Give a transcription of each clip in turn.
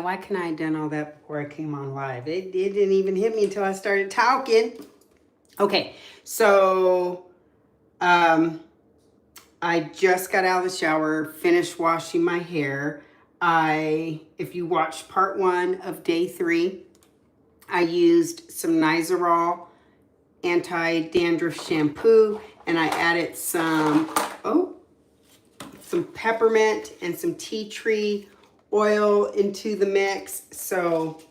why couldn't I have done all that before I came on live? It didn't even hit me until I started talking. Okay, so I just got out of the shower, finished washing my hair. If you watched part 1 of day 3, I used some Nizoral anti-dandruff shampoo, and I added some peppermint and some tea tree oil into the mix. So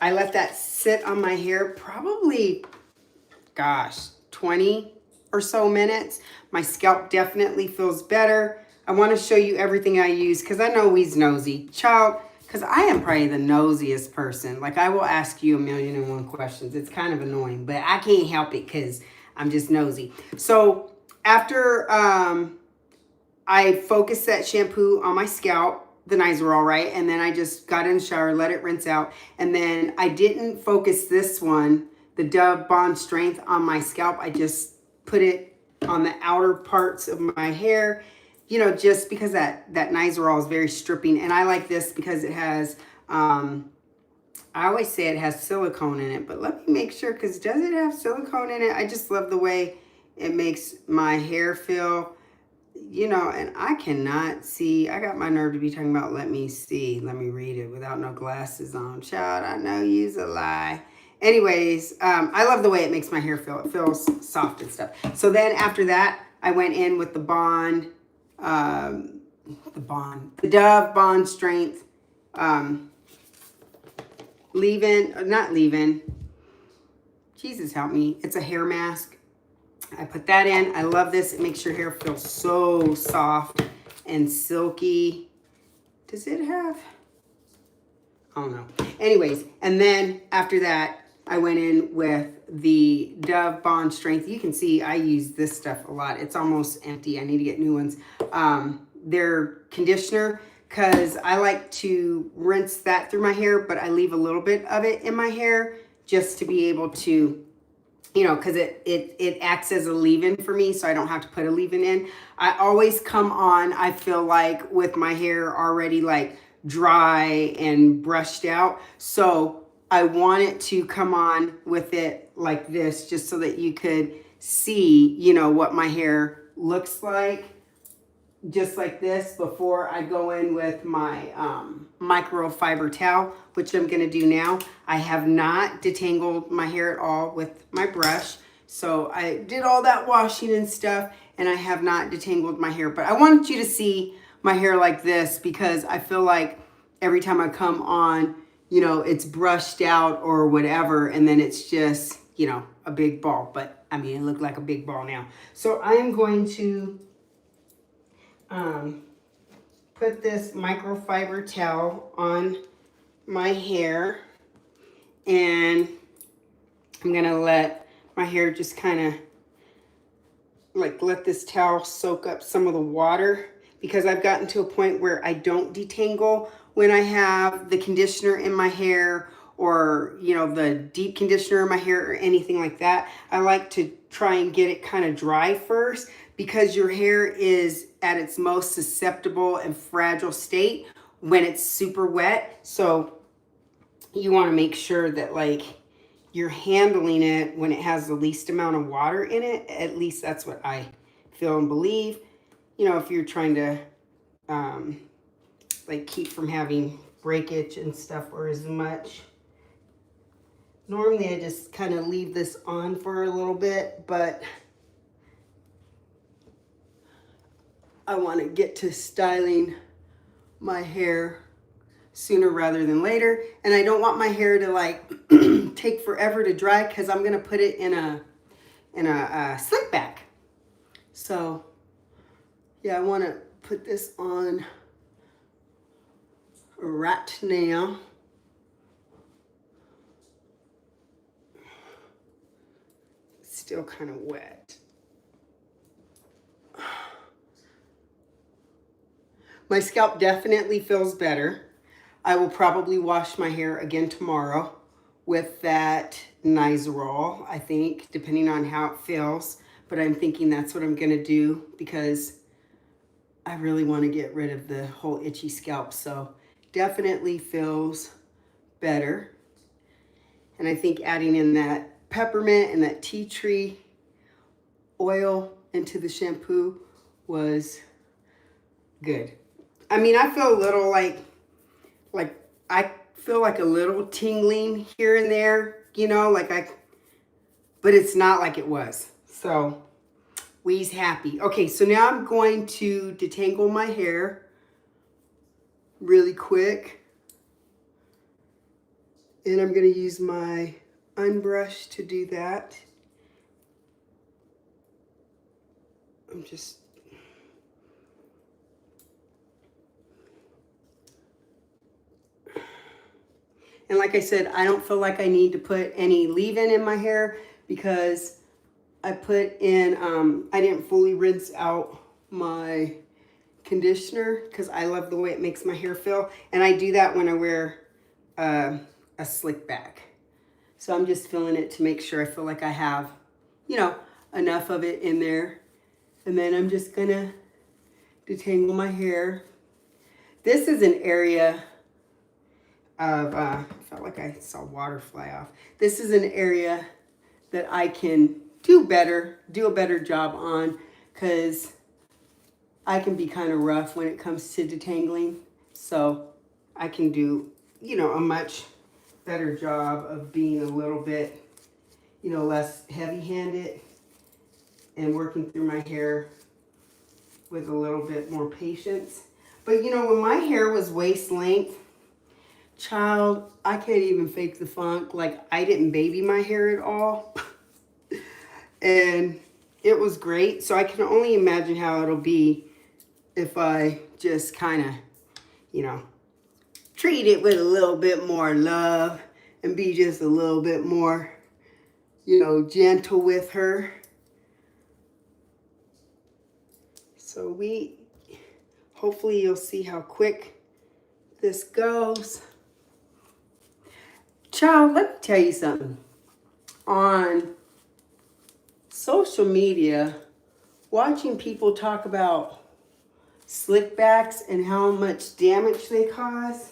I let that sit on my hair probably, gosh, 20 or so minutes. My scalp definitely feels better. I want to show you everything I use because I know we's nosy. Child, because I am probably the nosiest person. Like, I will ask you 1,000,001 questions. It's kind of annoying, but I can't help it because I'm just nosy. So after I focused that shampoo on my scalp, the Nizoral, right? And then I just got in the shower, let it rinse out. And then I didn't focus this one, the Dove Bond Strength, on my scalp. I just put it on the outer parts of my hair, you know, just because that Nizoral is very stripping. And I like this because it has, I always say it has silicone in it, but let me make sure, because does it have silicone in it? I just love the way it makes my hair feel, you know, and I cannot see. I got my nerve to be talking about, let me see, let me read it without no glasses on. Child, I know you's a lie. Anyways, I love the way it makes my hair feel. It feels soft and stuff. So then after that, I went in with the Dove Bond Strength, not leave-in, Jesus help me, it's a hair mask. I put that in. I love this. It makes your hair feel so soft and silky. Does it have? I don't know. Anyways, and then after that, I went in with the Dove Bond Strength. You can see I use this stuff a lot. It's almost empty. I need to get new ones. Their conditioner, because I like to rinse that through my hair, but I leave a little bit of it in my hair just to be able to, you know, because it acts as a leave-in for me, so I don't have to put a leave-in in. I always come on, I feel like, with my hair already like dry and brushed out. So I want it to come on with it like this, just so that you could see, you know, what my hair looks like, just like this, before I go in with my microfiber towel, which I'm going to do now. I have not detangled my hair at all with my brush. So I did all that washing and stuff, and I have not detangled my hair. But I wanted you to see my hair like this, because I feel like every time I come on, you know, it's brushed out or whatever, and then it's just, you know, a big ball. But I mean, it looked like a big ball now. So I am going to put this microfiber towel on my hair, and I'm gonna let my hair just kind of like let this towel soak up some of the water, because I've gotten to a point where I don't detangle when I have the conditioner in my hair, or, you know, the deep conditioner in my hair, or anything like that. I like to try and get it kind of dry first, because your hair is at its most susceptible and fragile state when it's super wet. So you want to make sure that, like, you're handling it when it has the least amount of water in it. At least that's what I feel and believe. You know, if you're trying to like keep from having breakage and stuff, or as much. Normally I just kind of leave this on for a little bit, but I want to get to styling my hair sooner rather than later. And I don't want my hair to like take forever to dry, because I'm going to put it in a slick back. So yeah, I want to put this on right now. It's still kind of wet. My scalp definitely feels better. I will probably wash my hair again tomorrow with that Nizoral, I think, depending on how it feels. But I'm thinking that's what I'm going to do, because I really want to get rid of the whole itchy scalp. So definitely feels better. And I think adding in that peppermint and that tea tree oil into the shampoo was good. I mean, I feel a little like I feel like a little tingling here and there, you know, but it's not like it was. So we's happy. Okay, so now I'm going to detangle my hair really quick. And I'm going to use my unbrush to do that. I'm just... And like I said, I don't feel like I need to put any leave-in in my hair because I put in, I didn't fully rinse out my conditioner because I love the way it makes my hair feel. And I do that when I wear a slick back. So I'm just filling it to make sure I feel like I have, you know, enough of it in there. And then I'm just gonna detangle my hair. This is an area of, I felt like I saw water fly off. This is an area that I can do a better job on, because I can be kind of rough when it comes to detangling. So I can do, you know, a much better job of being a little bit, you know, less heavy-handed and working through my hair with a little bit more patience. But you know, when my hair was waist length, child, I can't even fake the funk. Like, I didn't baby my hair at all. And it was great. So I can only imagine how it'll be if I just kind of, you know, treat it with a little bit more love and be just a little bit more, you know, gentle with her. So hopefully you'll see how quick this goes. Child, let me tell you something. On social media, watching people talk about slick backs and how much damage they cause,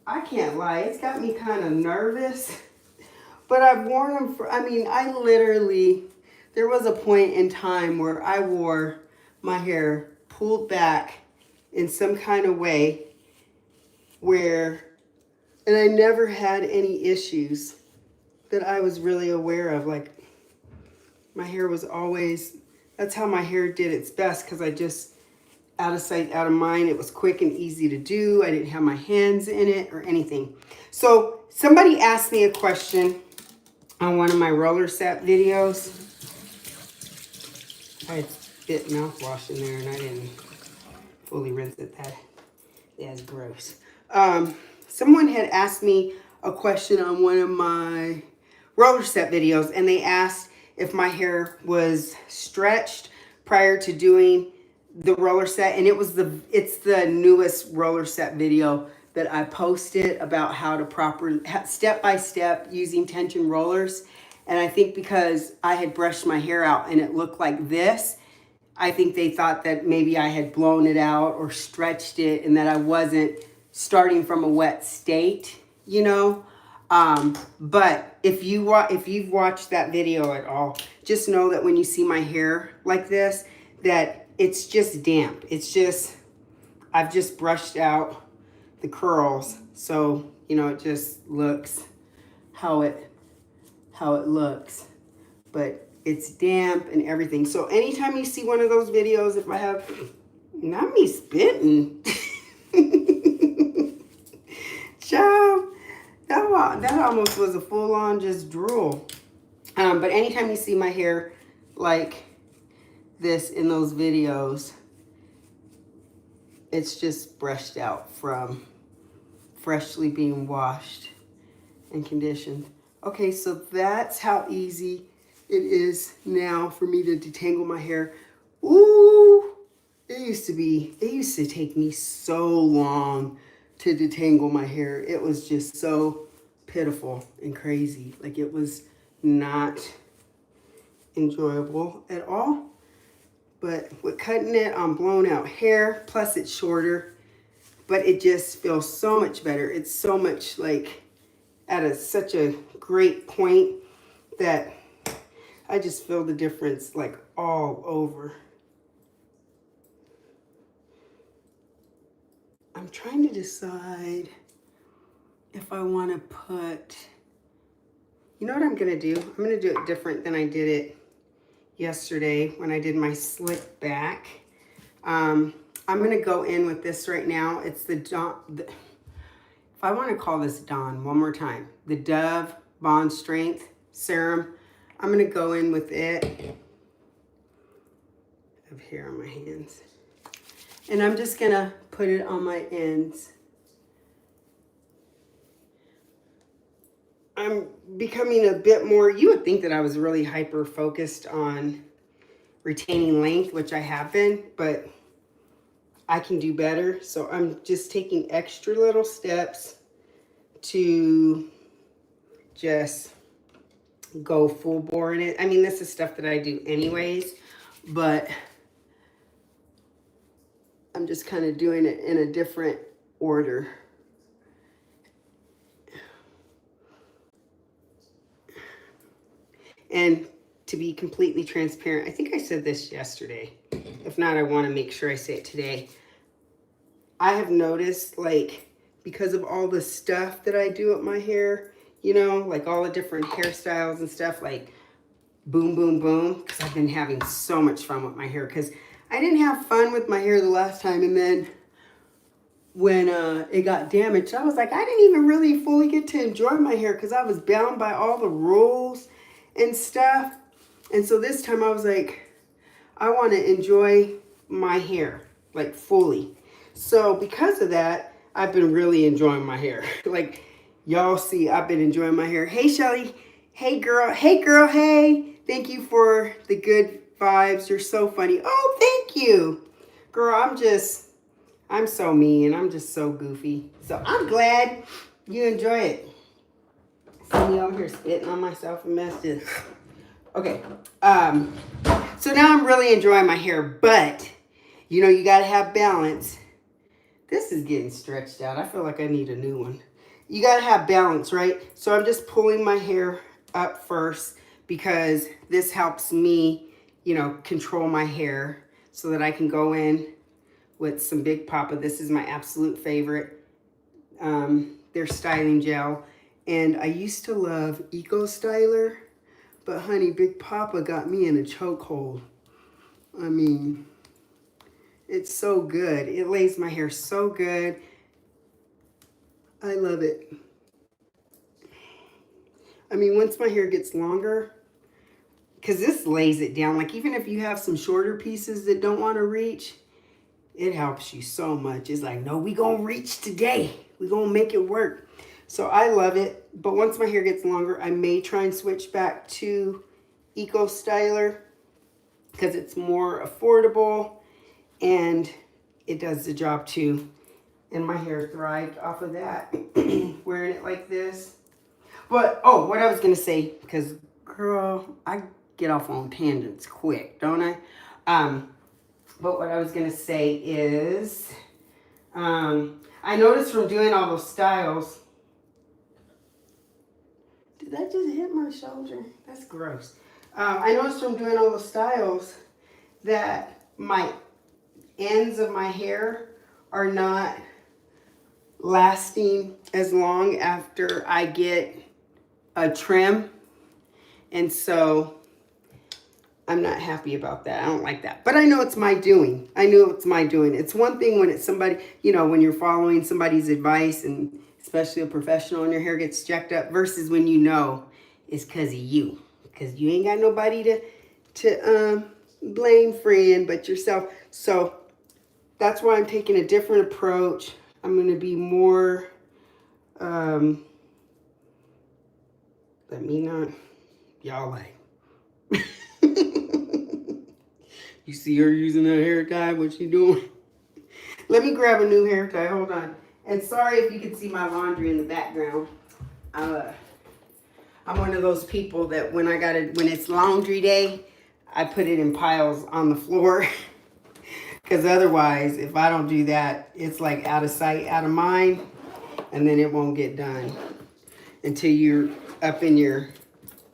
I can't lie, it's got me kind of nervous. But I've worn them for, I mean, I literally, there was a point in time where I wore my hair pulled back in some kind of way and I never had any issues that I was really aware of. Like, my hair was always, that's how my hair did its best, because I just, out of sight, out of mind, it was quick and easy to do. I didn't have my hands in it or anything. So somebody asked me a question on one of my roller set videos. I had spit mouthwash in there and I didn't fully rinse it. That's gross. Someone had asked me a question on one of my roller set videos, and they asked if my hair was stretched prior to doing the roller set. And it's the newest roller set video that I posted about how to step by step using tension rollers. And I think because I had brushed my hair out and it looked like this, I think they thought that maybe I had blown it out or stretched it and that I wasn't starting from a wet state, you know. But if you've watched that video at all, just know that when you see my hair like this, that it's just damp. It's just, I've just brushed out the curls. So, you know, it just looks how it looks. But it's damp and everything. So anytime you see one of those videos, if I have, not me spitting. Child, that almost was a full-on just drool. But anytime you see my hair like this in those videos, it's just brushed out from freshly being washed and conditioned. Okay, so that's how easy it is now for me to detangle my hair. Ooh, it used to take me so long to detangle my hair. It was just so pitiful and crazy. Like, it was not enjoyable at all. But with cutting it on blown out hair, plus it's shorter, but it just feels so much better. It's so much like at such a great point that I just feel the difference like all over. I'm trying to decide if I want to put, you know what I'm going to do? I'm going to do it different than I did it yesterday when I did my slick back. I'm going to go in with this right now. It's the if I want to call this Dawn one more time, the Dove Bond Strength Serum. I'm going to go in with it. I have hair on my hands. And I'm just going to put it on my ends. I'm becoming a bit more, you would think that I was really hyper focused on retaining length, which I have been, but I can do better. So I'm just taking extra little steps to just go full bore in it. I mean, this is stuff that I do anyways, but I'm just kind of doing it in a different order. And to be completely transparent, I think I said this yesterday. If not, I want to make sure I say it today. I have noticed, like, because of all the stuff that I do with my hair, you know, like all the different hairstyles and stuff, like boom, boom, boom, because I've been having so much fun with my hair, because I didn't have fun with my hair the last time, and then when it got damaged, I was like, I didn't even really fully get to enjoy my hair because I was bound by all the rules and stuff. And so this time I was like, I want to enjoy my hair, like fully. So because of that, I've been really enjoying my hair. Like, y'all see, I've been enjoying my hair. Hey, Shelly. Hey, girl. Hey, girl. Hey. Thank you for the good vibes. You're so funny. Oh, thank you. Girl, I'm so mean. I'm just so goofy. So I'm glad you enjoy it. See me over here spitting on myself and messed it. Okay. So now I'm really enjoying my hair, but you know, you got to have balance. This is getting stretched out. I feel like I need a new one. You got to have balance, right? So I'm just pulling my hair up first because this helps me, you know, control my hair so that I can go in with some Big Papa. This is my absolute favorite. Their styling gel. And I used to love Eco Styler, but honey, Big Papa got me in a chokehold. I mean, it's so good. It lays my hair so good. I love it. I mean, once my hair gets longer, because this lays it down, like even if you have some shorter pieces that don't want to reach, it helps you so much. It's like, no, we gonna reach today. We gonna make it work. So I love it. But once my hair gets longer, I may try and switch back to Eco Styler because it's more affordable and it does the job too. And my hair thrived off of that, wearing it like this. But, oh, what I was going to say, because, girl, I get off on tangents quick, don't I? But what I was going to say is, I noticed from doing all those styles, did that just hit my shoulder? That's gross. I noticed from doing all the styles that my ends of my hair are not lasting as long after I get a trim. And so I'm not happy about that. I don't like that. But I know it's my doing. I know it's my doing. It's one thing when it's somebody, you know, when you're following somebody's advice, and especially a professional, and your hair gets jacked up, versus when you know it's because of you. Because you ain't got nobody to blame, friend, but yourself. So that's why I'm taking a different approach. I'm going to be more, let me not, y'all like. You see her using her hair tie, what she doing? Let me grab a new hair tie, hold on. And sorry if you can see my laundry in the background. I'm one of those people that when it's laundry day, I put it in piles on the floor. Because otherwise, if I don't do that, it's like out of sight, out of mind, and then it won't get done until you're up in your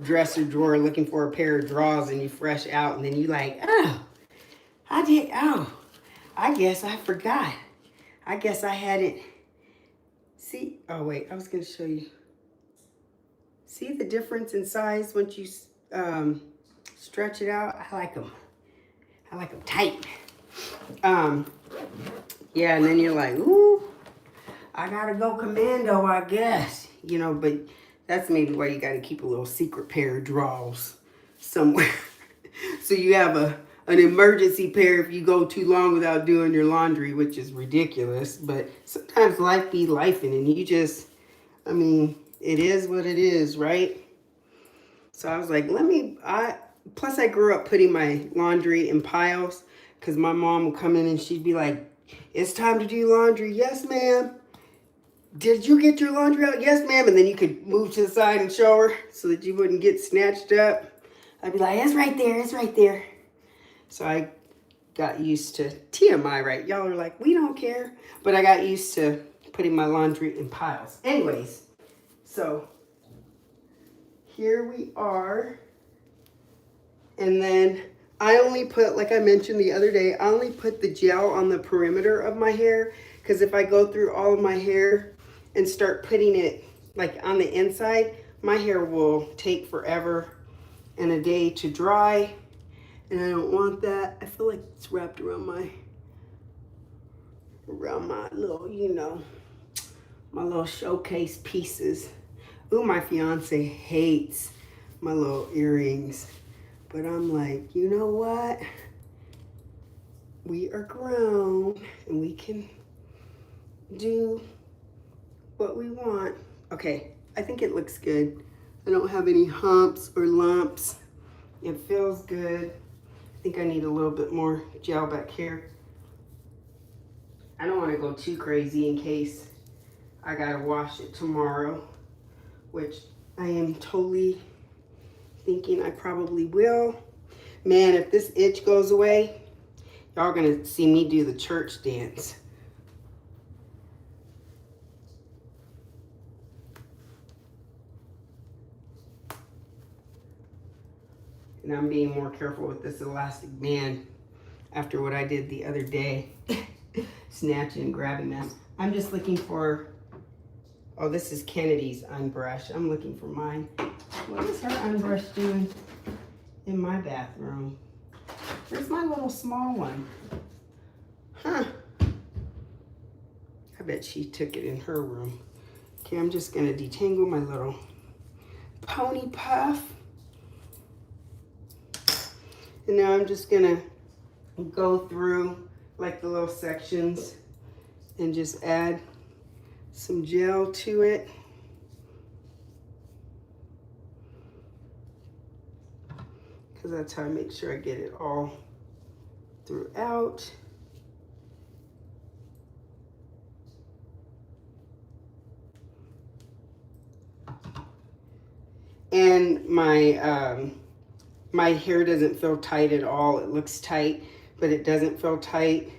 dresser drawer looking for a pair of drawers and you fresh out, and then you like, oh, I guess I forgot. I guess I had it. See, oh wait, I was gonna show you. See the difference in size once you stretch it out? I like them tight. Yeah, and then you're like, ooh, I gotta go commando, I guess. You know, but that's maybe why you gotta keep a little secret pair of drawers somewhere. So you have an emergency pair if you go too long without doing your laundry, which is ridiculous. But sometimes life be lifing, and you just, I mean, it is what it is, right? So I was like, plus I grew up putting my laundry in piles, because my mom would come in and she'd be like, it's time to do laundry. Yes, ma'am. Did you get your laundry out? Yes, ma'am. And then you could move to the side and show her so that you wouldn't get snatched up. I'd be like, it's right there. It's right there. So I got used to TMI, right? Y'all are like, we don't care. But I got used to putting my laundry in piles. Anyways, so here we are. And then I only put, like I mentioned the other day, I only put the gel on the perimeter of my hair, because if I go through all of my hair and start putting it like on the inside, my hair will take forever and a day to dry, and I don't want that. I feel like it's wrapped around my little, you know, my little showcase pieces. Ooh, my fiance hates my little earrings. But I'm like, you know what? We are grown and we can do what we want. Okay, I think it looks good. I don't have any humps or lumps. It feels good. I think I need a little bit more gel back here. I don't want to go too crazy in case I gotta wash it tomorrow, which I am totally thinking I probably will. Man, if this itch goes away, y'all gonna see me do the church dance. And I'm being more careful with this elastic band after what I did the other day. Snatching and grabbing that. I'm just looking for, oh, this is Kennedy's unbrush. I'm looking for mine. What is her unbrush doing in my bathroom? Where's my little small one? Huh. I bet she took it in her room. Okay, I'm just gonna detangle my little pony puff. And now I'm just gonna go through like the little sections and just add some gel to it. Because that's how I make sure I get it all throughout. And my hair doesn't feel tight at all. It looks tight, but it doesn't feel tight.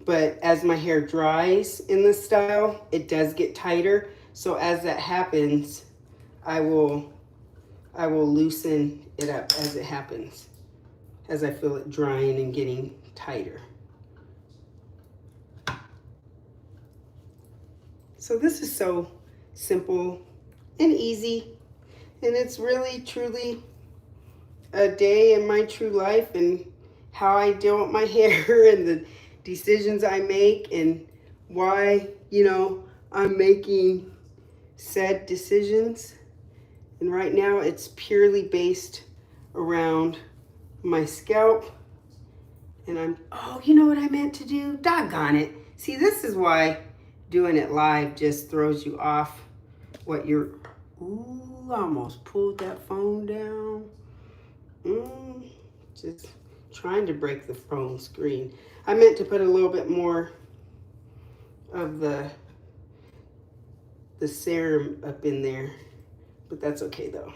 But as my hair dries in this style, it does get tighter. So as that happens, I will loosen it up as it happens, as I feel it drying and getting tighter. So this is so simple and easy. And it's really, truly a day in my true life and how I deal with my hair and the decisions I make and why, you know, I'm making said decisions. And right now it's purely based around my scalp. And oh, you know what I meant to do? Doggone it. See, this is why doing it live just throws you off what you're, ooh, I almost pulled that phone down. Just trying to break the phone screen. I meant to put a little bit more of the serum up in there, but that's okay though.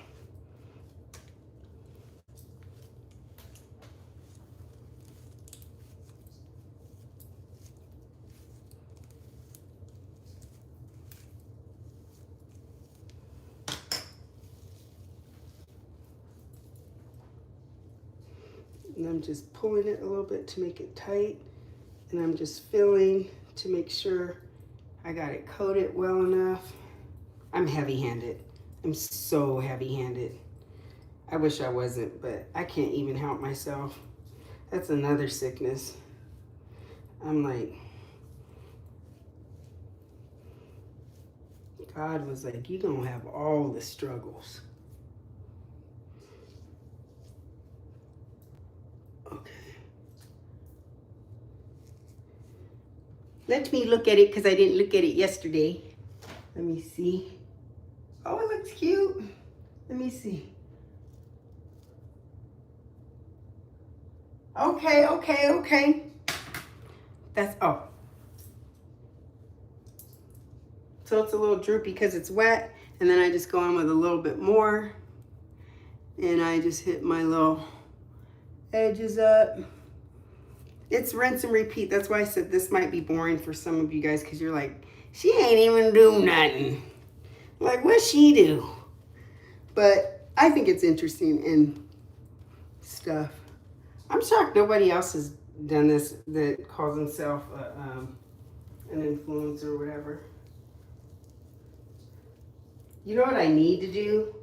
And I'm just pulling it a little bit to make it tight. And I'm just filling to make sure I got it coated well enough. I'm heavy-handed. I'm so heavy-handed. I wish I wasn't, but I can't even help myself. That's another sickness. I'm like, God was like, you're gonna have all the struggles. Okay. Let me look at it because I didn't look at it yesterday. Let me see. Oh, it looks cute. Let me see. Okay, okay, okay. That's, oh. So it's a little droopy because it's wet. And then I just go in with a little bit more. And I just hit my little edges up. It's rinse and repeat. That's why I said this might be boring for some of you guys because you're like, she ain't even do nothing. Like, what she do? But I think it's interesting and stuff. I'm shocked nobody else has done this that calls himself an influencer or whatever. You know what I need to do?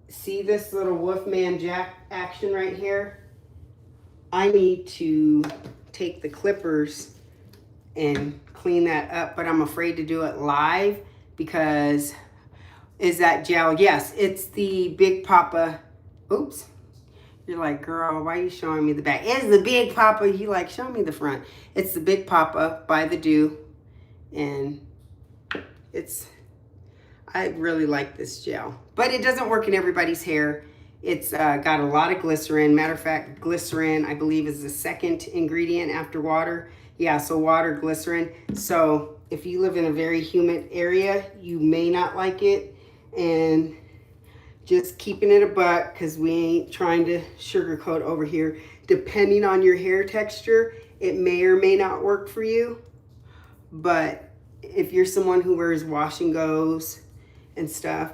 See this little Wolfman Jack action right here? I need to take the clippers and clean that up, but I'm afraid to do it live because is that gel? Yes, it's the Big Papa. Oops. You're like, girl, why are you showing me the back? It's the Big Papa. You like, show me the front. It's the Big Papa by the Dew. And it's, I really like this gel. But it doesn't work in everybody's hair. It's got a lot of glycerin. Matter of fact, glycerin, I believe, is the second ingredient after water. Yeah, so water, glycerin. So if you live in a very humid area, you may not like it. And just keeping it a buck, because we ain't trying to sugarcoat over here. Depending on your hair texture, it may or may not work for you. But if you're someone who wears wash and goes and stuff,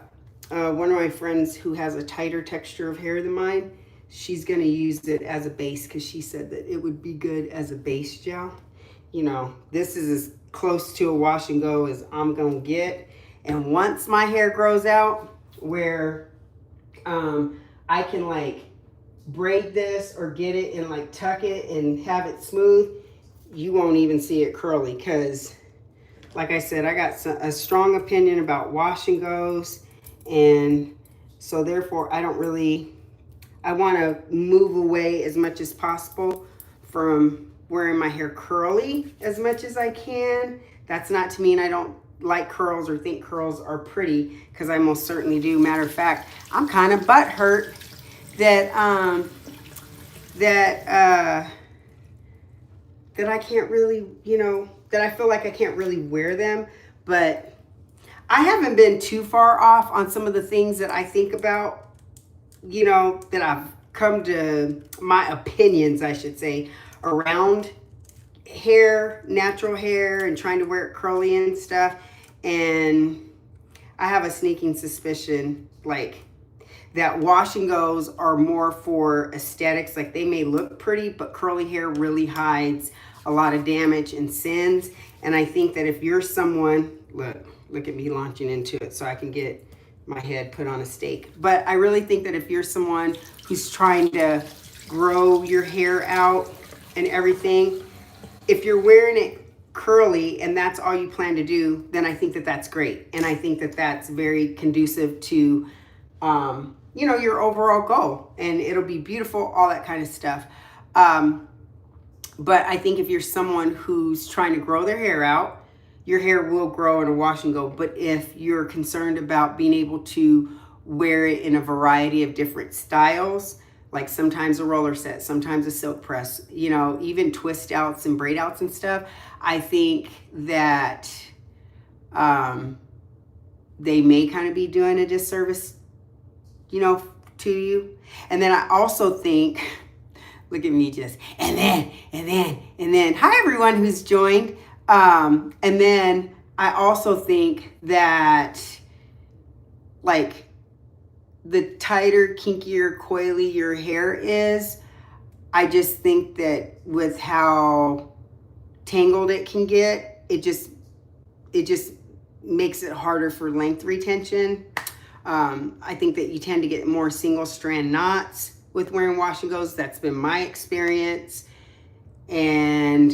one of my friends who has a tighter texture of hair than mine, she's going to use it as a base because she said that it would be good as a base gel. You know, this is as close to a wash and go as I'm going to get. And once my hair grows out where I can like braid this or get it and like tuck it and have it smooth, you won't even see it curly because, like I said, I got a strong opinion about wash and goes. And so therefore I want to move away as much as possible from wearing my hair curly as much as I can. That's not to mean I don't like curls or think curls are pretty, because I most certainly do. Matter of fact, I'm kind of butthurt that that I can't really, you know, that I feel like I can't really wear them. But I haven't been too far off on some of the things that I think about, you know, that I've come to my opinions, I should say, around hair, natural hair, and trying to wear it curly and stuff. And I have a sneaking suspicion, like, that wash and goes are more for aesthetics. Like, they may look pretty, but curly hair really hides a lot of damage and sins. And I think that if you're someone, look at me launching into it so I can get my head put on a stake. But I really think that if you're someone who's trying to grow your hair out and everything, if you're wearing it curly and that's all you plan to do, then I think that that's great. And I think that that's very conducive to, you know, your overall goal, and it'll be beautiful, all that kind of stuff. But I think if you're someone who's trying to grow their hair out, your hair will grow in a wash and go. But if you're concerned about being able to wear it in a variety of different styles, like sometimes a roller set, sometimes a silk press, you know, even twist outs and braid outs and stuff, I think that they may kind of be doing a disservice, you know, to you. And then I also think, look at me just, and then, hi everyone who's joined. And then I also think that, like, the tighter, kinkier, coily your hair is, I just think that with how tangled it can get, it just makes it harder for length retention. I think that you tend to get more single strand knots with wearing wash and goes. That's been my experience. And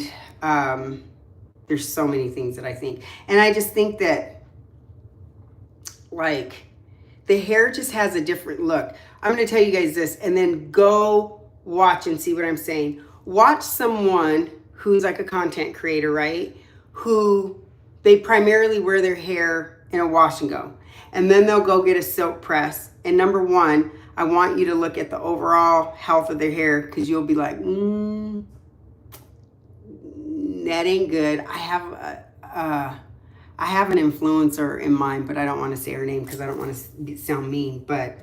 there's so many things that I think. And I just think that, like, the hair just has a different look. I'm going to tell you guys this, and then go watch and see what I'm saying. Watch someone who's like a content creator, right? Who they primarily wear their hair in a wash and go. And then they'll go get a silk press. And number one, I want you to look at the overall health of their hair, because you'll be like, that ain't good. I have an influencer in mind, but I don't want to say her name because I don't want to sound mean. But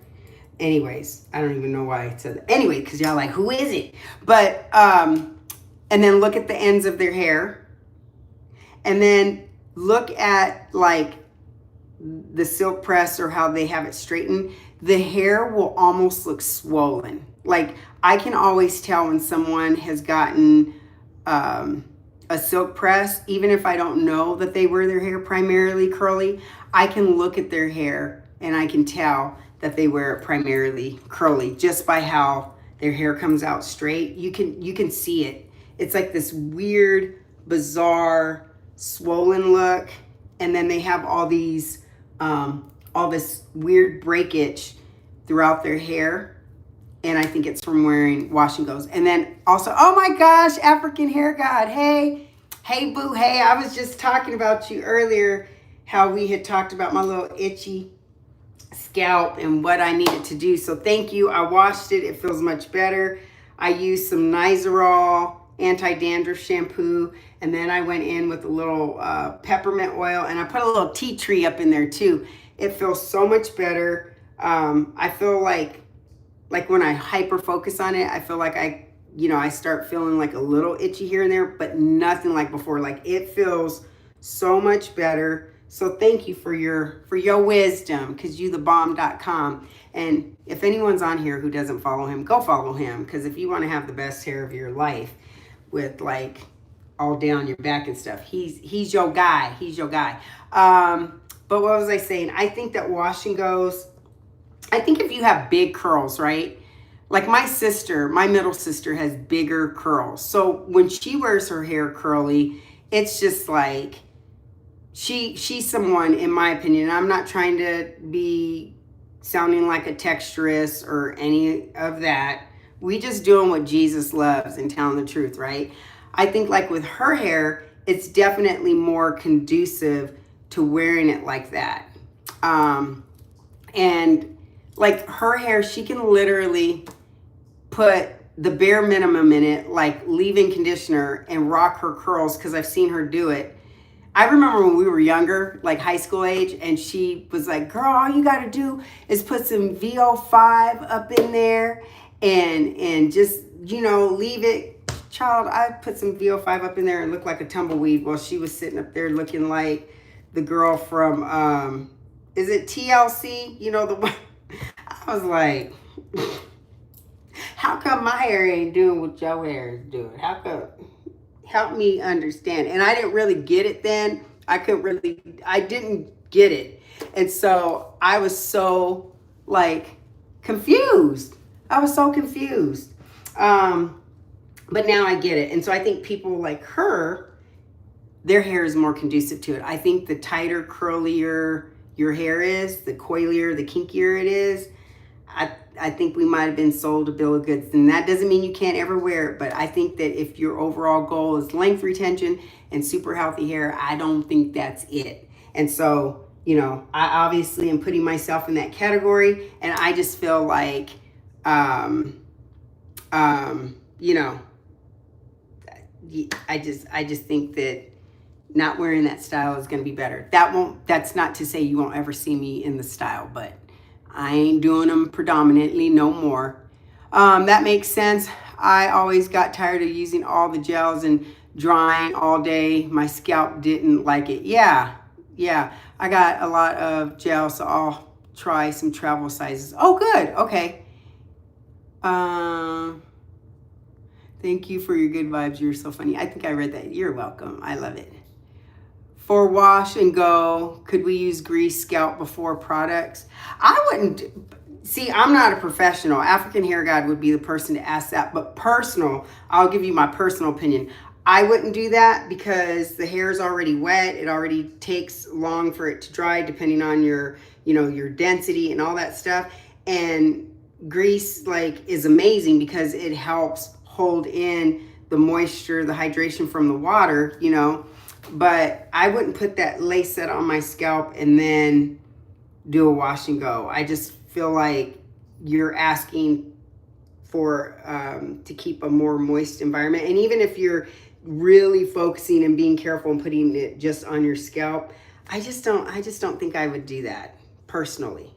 anyways, I don't even know why I said that. Anyway, because y'all like, who is it? But, and then look at the ends of their hair. And then look at like the silk press or how they have it straightened. The hair will almost look swollen. Like, I can always tell when someone has gotten a silk press, even if I don't know that they wear their hair primarily curly. I can look at their hair and I can tell that they wear it primarily curly just by how their hair comes out straight. You can see it. It's like this weird, bizarre, swollen look, and then they have all these all this weird breakage throughout their hair. And I think it's from wearing wash and goes. And then also, oh my gosh, African hair god. Hey boo, hey, I was just talking about you earlier, how we had talked about my little itchy scalp and what I needed to do. So thank you. I washed it. It feels much better. I used some Nizoral anti-dandruff shampoo. And then I went in with a little peppermint oil. And I put a little tea tree up in there too. It feels so much better. I feel like when I hyper focus on it, I feel like I start feeling like a little itchy here and there, but nothing like before. Like, it feels so much better. So thank you for your wisdom, because youthebomb.com. And if anyone's on here who doesn't follow him, go follow him. Because if you want to have the best hair of your life with like all down your back and stuff, he's your guy. He's your guy. But what was I saying? I think that wash and goes, I think if you have big curls, right? Like my middle sister has bigger curls. So when she wears her hair curly, it's just like, she's someone, in my opinion, I'm not trying to be sounding like a texturist or any of that. We just doing what Jesus loves and telling the truth, right? I think like with her hair, it's definitely more conducive to wearing it like that. And like her hair, she can literally put the bare minimum in it, like leave-in conditioner, and rock her curls, because I've seen her do it. I remember when we were younger, like high school age, and she was like, girl, all you got to do is put some VO5 up in there and just, leave it. Child, I put some VO5 up in there and looked like a tumbleweed while she was sitting up there looking like the girl from, is it TLC? The one. I was like, how come my hair ain't doing what your hair is doing? How come? Help me understand. And I didn't really get it then. I didn't get it. And so I was so like confused. I was so confused. But now I get it. And so I think people like her, their hair is more conducive to it. I think the tighter, curlier your hair is, the coilier, the kinkier it is, I think we might have been sold a bill of goods. And that doesn't mean you can't ever wear it, but I think that if your overall goal is length retention and super healthy hair, I don't think that's it. And so, I obviously am putting myself in that category, and I just feel like, I just think that not wearing that style is going to be better. That's not to say you won't ever see me in the style, but I ain't doing them predominantly no more. That makes sense. I always got tired of using all the gels and drying all day. My scalp didn't like it. Yeah. I got a lot of gel, so I'll try some travel sizes. Oh, good. Okay. Thank you for your good vibes. You're so funny. I think I read that. You're welcome. I love it. For wash and go, could we use grease scalp before products? I wouldn't. See, I'm not a professional. African Hair God would be the person to ask that. But personal, I'll give you my personal opinion. I wouldn't do that because the hair is already wet. It already takes long for it to dry, depending on your, your density and all that stuff. And grease is amazing because it helps hold in the moisture, the hydration from the water, but I wouldn't put that lace set on my scalp and then do a wash and go. I just feel like you're asking for to keep a more moist environment. And even if you're really focusing and being careful and putting it just on your scalp, I just don't think I would do that personally.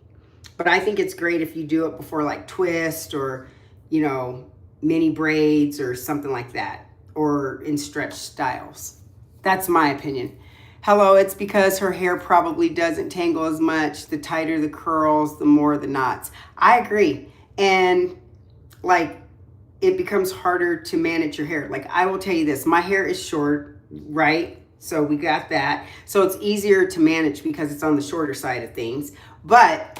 But I think it's great if you do it before twist or, mini braids or something like that, or in stretch styles. That's my opinion. Hello, it's because her hair probably doesn't tangle as much. The tighter the curls, the more the knots. I agree. And it becomes harder to manage your hair. I will tell you this, my hair is short, right? So we got that. So it's easier to manage because it's on the shorter side of things. But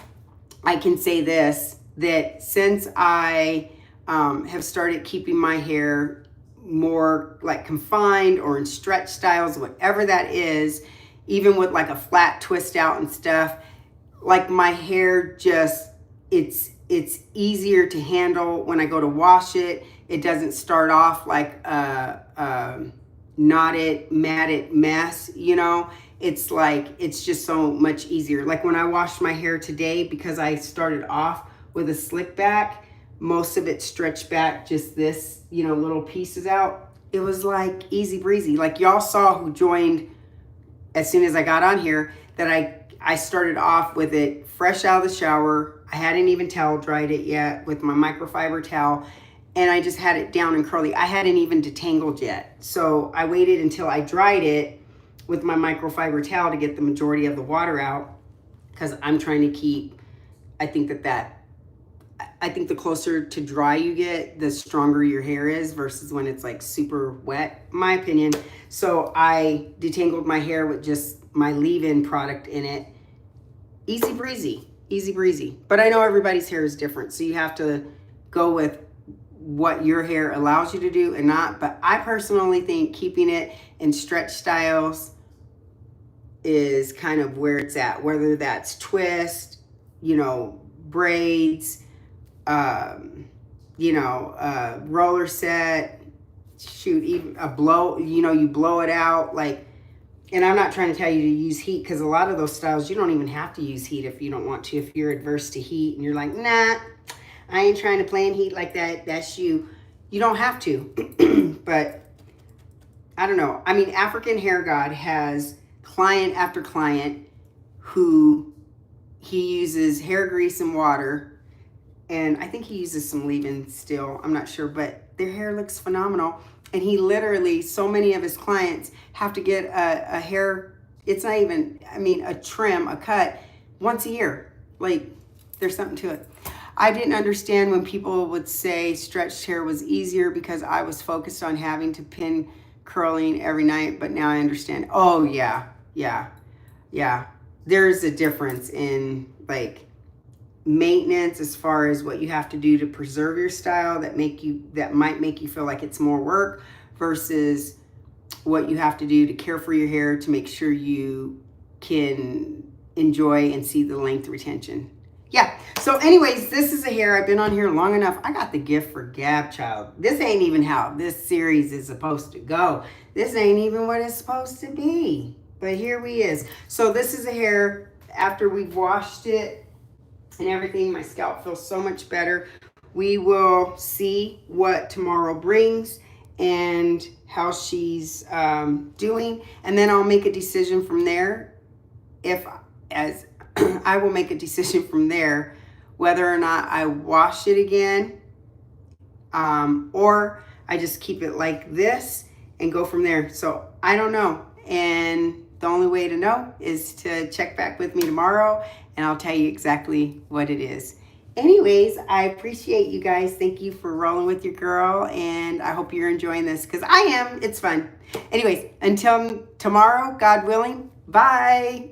I can say this, that since I have started keeping my hair more confined or in stretch styles, whatever that is, even with a flat twist out and stuff, my hair just, it's easier to handle when I go to wash it. It doesn't start off like a knotted, matted mess, it's just so much easier. When I washed my hair today, because I started off with a slick back, most of it stretched back just this, little pieces out. It was easy breezy. Y'all saw who joined as soon as I got on here that I started off with it fresh out of the shower. I hadn't even towel dried it yet with my microfiber towel, and I just had it down and curly. I hadn't even detangled yet. So I waited until I dried it with my microfiber towel to get the majority of the water out, because I'm trying to keep, I think the closer to dry you get, the stronger your hair is versus when it's super wet, in my opinion. So I detangled my hair with just my leave-in product in it. Easy breezy, easy breezy. But I know everybody's hair is different, so you have to go with what your hair allows you to do and not. But I personally think keeping it in stretch styles is kind of where it's at, whether that's twist, braids, roller set, shoot, even a blow, you blow it out. And I'm not trying to tell you to use heat, because a lot of those styles, you don't even have to use heat if you don't want to. If you're adverse to heat and you're like, nah, I ain't trying to play in heat like that, that's you. You don't have to. But I don't know. I mean, African Hair God has client after client who he uses hair grease and water, and I think he uses some leave-in still, I'm not sure, but their hair looks phenomenal. And he literally, so many of his clients have to get a hair, it's not even, a trim, a cut once a year. There's something to it. I didn't understand when people would say stretched hair was easier because I was focused on having to pin curling every night, but now I understand. Oh yeah. There's a difference in maintenance as far as what you have to do to preserve your style that might make you feel like it's more work versus what you have to do to care for your hair to make sure you can enjoy and see the length retention. Yeah, so anyways, this is a hair. I've been on here long enough. I got the gift for gab, child. This ain't even how this series is supposed to go. This ain't even what it's supposed to be. But here we is. So this is a hair after we've washed it and everything. My scalp feels so much better. We will see what tomorrow brings and how she's doing, and then I'll make a decision from there. I will make a decision from there whether or not I wash it again, or I just keep it like this and go from there. So I don't know, and the only way to know is to check back with me tomorrow, and I'll tell you exactly what it is. Anyways, I appreciate you guys. Thank you for rolling with your girl, and I hope you're enjoying this because I am. It's fun. Anyways, until tomorrow, God willing, bye.